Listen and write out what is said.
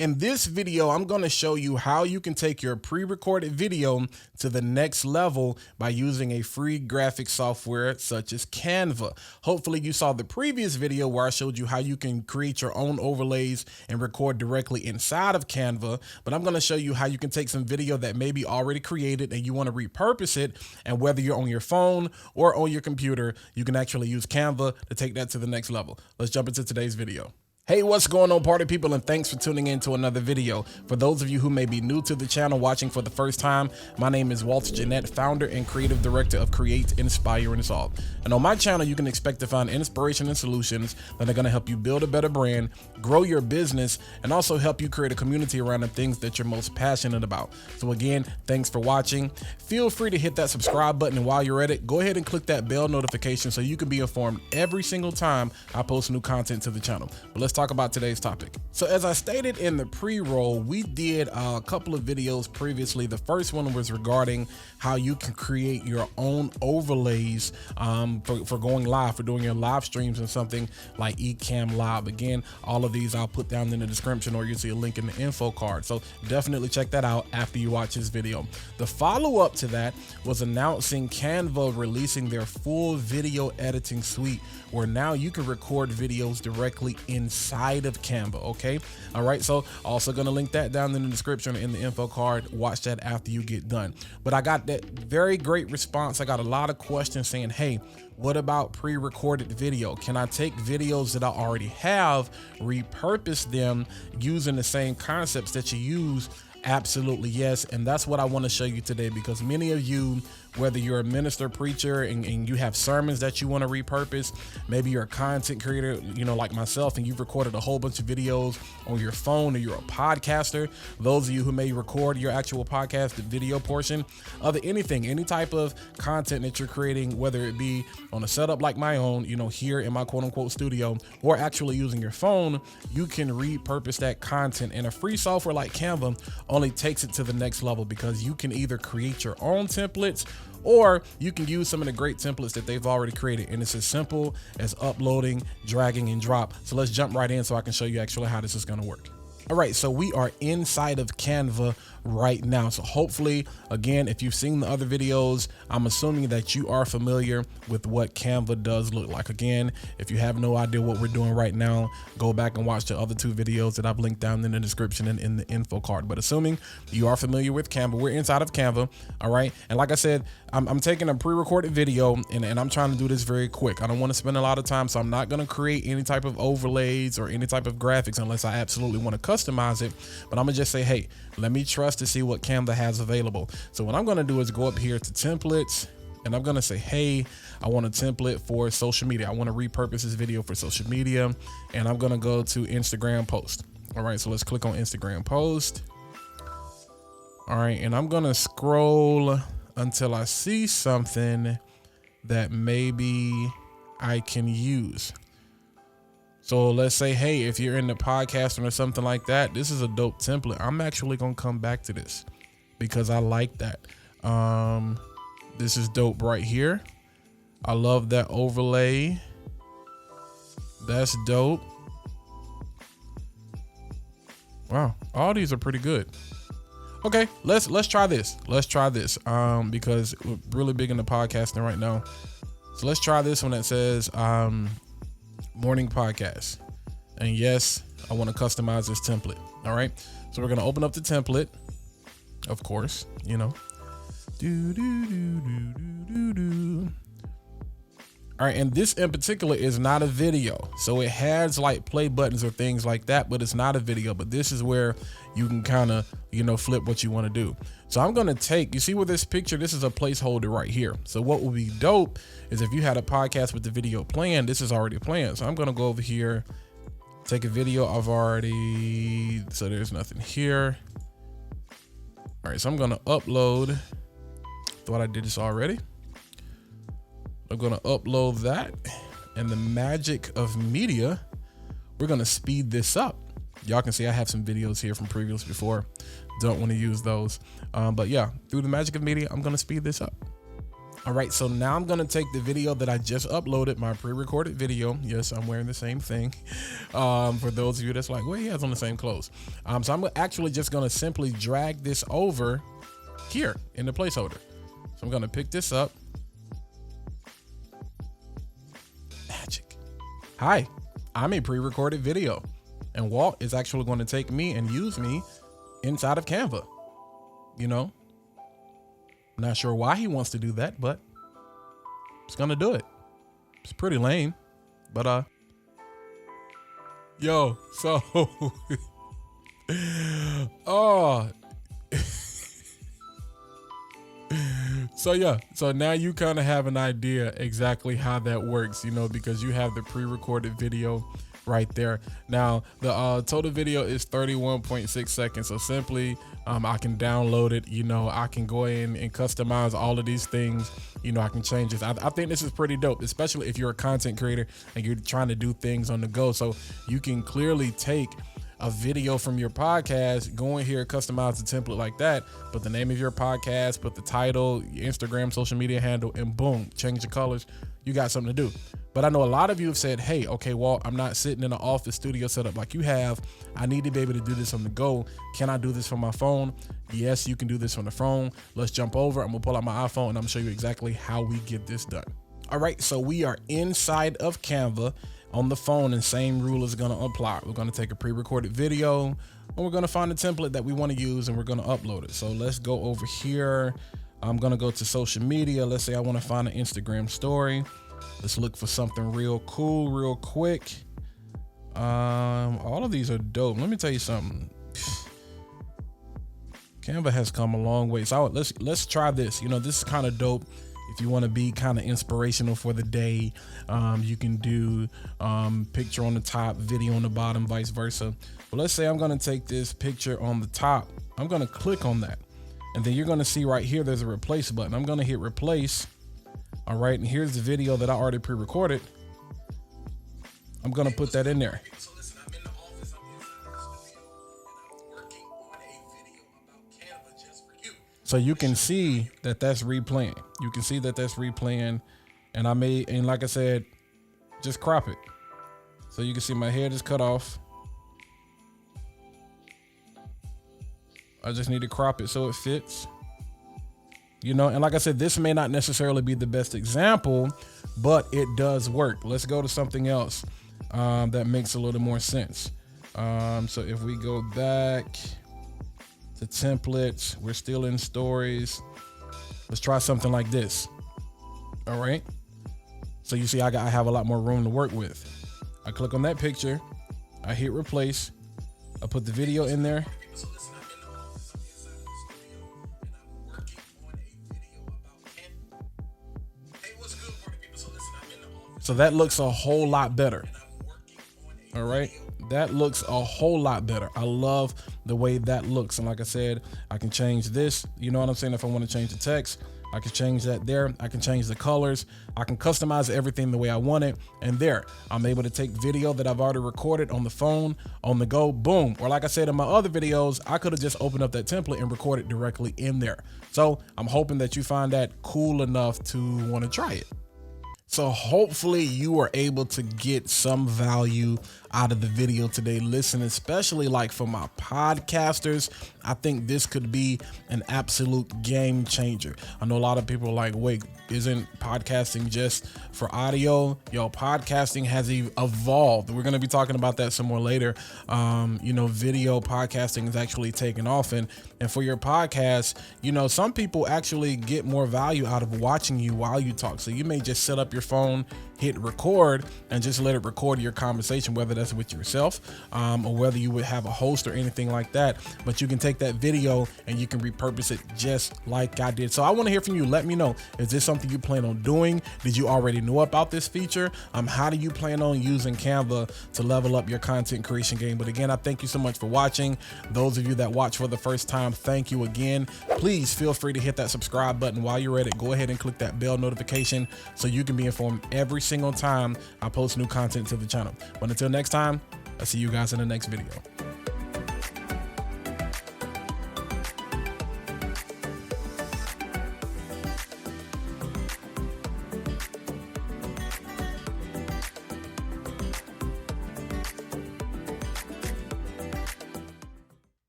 In this video, I'm going to show you how you can take your pre-recorded video to the next level by using a free graphic software such as Canva. Hopefully you saw the previous video where I showed you how you can create your own overlays and record directly inside of Canva, but I'm going to show you how you can take some video that may be already created and you want to repurpose it, and whether you're on your phone or on your computer, you can actually use Canva to take that to the next level. Let's jump into today's video. Hey, what's going on, party people, and thanks for tuning in to another video. For those of you who may be new to the channel, watching for the first time, my name is Walter Jeanette, founder and creative director of Create, Inspire, and Solve. And on my channel, you can expect to find inspiration and solutions that are going to help you build a better brand, grow your business, and also help you create a community around the things that you're most passionate about. So again, thanks for watching. Feel free to hit that subscribe button, and while you're at it, go ahead and click that bell notification so you can be informed every single time I post new content to the channel. But let's talk about today's topic. So as I stated in the pre-roll, we did a couple of videos previously. The first one was regarding how you can create your own overlays for going live, for doing your live streams and something like Ecamm Live. Again, all of these I'll put down in the description, or you'll see a link in the info card. So definitely check that out after you watch this video. The follow-up to that was announcing Canva releasing their full video editing suite, where now you can record videos directly inside of Canva. Okay, all right, so also going to link that down in the description in the info card. Watch that after you get done. But I got that very great response. I got a lot of questions saying, hey, what about pre-recorded video? Can I take videos that I already have, repurpose them using the same concepts that you use? Absolutely yes. And that's what I want to show you today, because many of you, whether you're a minister, preacher, and you have sermons that you want to repurpose, maybe you're a content creator, you know, like myself, and you've recorded a whole bunch of videos on your phone, or you're a podcaster. Those of you who may record your actual podcast, the video portion of anything, any type of content that you're creating, whether it be on a setup like my own, you know, here in my quote unquote studio, or actually using your phone, you can repurpose that content. And a free software like Canva only takes it to the next level, because you can either create your own templates, or you can use some of the great templates that they've already created. And it's as simple as uploading, dragging, and drop. So let's jump right in so I can show you actually how this is going to work. All right, so we are inside of Canva right now. So hopefully, again, if you've seen the other videos, I'm assuming that you are familiar with what Canva does look like. Again, if you have no idea what we're doing right now, go back and watch the other two videos that I've linked down in the description and in the info card. But assuming you are familiar with Canva, we're inside of Canva. All right, and like I said, I'm taking a pre-recorded video, and I'm trying to do this very quick. I don't want to spend a lot of time, so I'm not going to create any type of overlays or any type of graphics unless I absolutely want to customize it. But I'm gonna just say, hey, let me trust to see what Canva has available. So what I'm gonna do is go up here to templates, and I'm gonna say, hey, I want a template for social media. I want to repurpose this video for social media, and I'm gonna go to Instagram post. All right, so let's click on Instagram post. All right, and I'm gonna scroll until I see something that maybe I can use. So let's say, hey, if you're into podcasting or something like that, this is a dope template. I'm actually gonna come back to this because I like that. This is dope right here. I love that overlay. That's dope. Wow, all these are pretty good. Okay, let's try this. Let's try this because we're really big into podcasting right now. So let's try this one that says morning podcast. And yes, I want to customize this template. All right, so we're gonna open up the template, of course, you know. All right, and this in particular is not a video, so it has like play buttons or things like that, but it's not a video. But this is where you can kind of, you know, flip what you want to do. So I'm gonna take, you see with this picture, this is a placeholder right here. So what would be dope is if you had a podcast with the video playing, this is already playing. So I'm gonna go over here, take a video I've already, so there's nothing here. All right, so I'm gonna upload. Thought I did this already. I'm gonna upload that, and the magic of media, we're gonna speed this up. Y'all can see I have some videos here from previous before. Don't want to use those, but yeah, through the magic of media, I'm gonna speed this up. All right, so now I'm gonna take the video that I just uploaded, my pre-recorded video. Yes, I'm wearing the same thing. For those of you that's like, well, he has on the same clothes. So I'm actually just gonna simply drag this over here in the placeholder. So I'm gonna pick this up. Magic. Hi, I'm a pre-recorded video, and Walt is actually going to take me and use me inside of Canva. You know, not sure why he wants to do that, but he's gonna do it. It's pretty lame, but yo, so oh so yeah, so now you kind of have an idea exactly how that works, you know, because you have the pre-recorded video right there. Now the total video is 31.6 seconds, so simply I can download it, you know, I can go in and customize all of these things, you know, I can change this. I think this is pretty dope, especially if you're a content creator and you're trying to do things on the go. So you can clearly take a video from your podcast, go in here, customize the template like that, put the name of your podcast, put the title, your Instagram, social media handle, and boom, change the colors. You got something to do. But I know a lot of you have said, hey, okay, Walt, I'm not sitting in an office studio setup like you have. I need to be able to do this on the go. Can I do this from my phone? Yes, you can do this from the phone. Let's jump over. I'm gonna pull out my iPhone and I'm gonna show you exactly how we get this done. All right, so we are inside of Canva on the phone, and same rule is gonna apply. We're gonna take a pre-recorded video and we're gonna find a template that we wanna use and we're gonna upload it. So let's go over here. I'm gonna go to social media. Let's say I wanna find an Instagram story. Let's look for something real cool, real quick. All of these are dope. Let me tell you something. Canva has come a long way. So let's try this. You know, this is kind of dope. If you want to be kind of inspirational for the day, you can do picture on the top, video on the bottom, vice versa. But let's say I'm going to take this picture on the top. I'm going to click on that. And then you're going to see right here, there's a replace button. I'm going to hit replace. All right. And here's the video that I already pre-recorded. I'm going to put that in there. So you can see that that's replaying. You can see that that's replaying. And like I said, just crop it. So you can see my head is cut off. I just need to crop it so it fits. You know, and like I said, this may not necessarily be the best example, but it does work. Let's go to something else that makes a little more sense. So if we go back to templates, we're still in stories. Let's try something like this. All right. So you see, I have a lot more room to work with. I click on that picture. I hit replace. I put the video in there. So that looks a whole lot better. All right. That looks a whole lot better. I love the way that looks. And like I said, I can change this. You know what I'm saying? If I want to change the text, I can change that there. I can change the colors. I can customize everything the way I want it. And there, I'm able to take video that I've already recorded on the phone, on the go, boom. Or like I said in my other videos, I could have just opened up that template and recorded directly in there. So I'm hoping that you find that cool enough to want to try it. So hopefully you are able to get some value out of the video today. Listen, especially like for my podcasters, I think this could be an absolute game changer. I know a lot of people are like, wait, isn't podcasting just for audio? Yo, podcasting has evolved. We're going to be talking about that some more later. You know, video podcasting is actually taking off. And for your podcast, you know, some people actually get more value out of watching you while you talk. So you may just set up your phone, hit record, and just let it record your conversation, whether that's with yourself or whether you would have a host or anything like that. But you can take that video and you can repurpose it just like I did. So I want to hear from you. Let me know, is this something you plan on doing? Did you already know about this feature? How do you plan on using Canva to level up your content creation game? But again, I thank you so much for watching. Those of you that watch for the first time, thank you again. Please feel free to hit that subscribe button. While you're at it, go ahead and click that bell notification so you can be informed every single time I post new content to the channel. But until next time, I'll see you guys in the next video.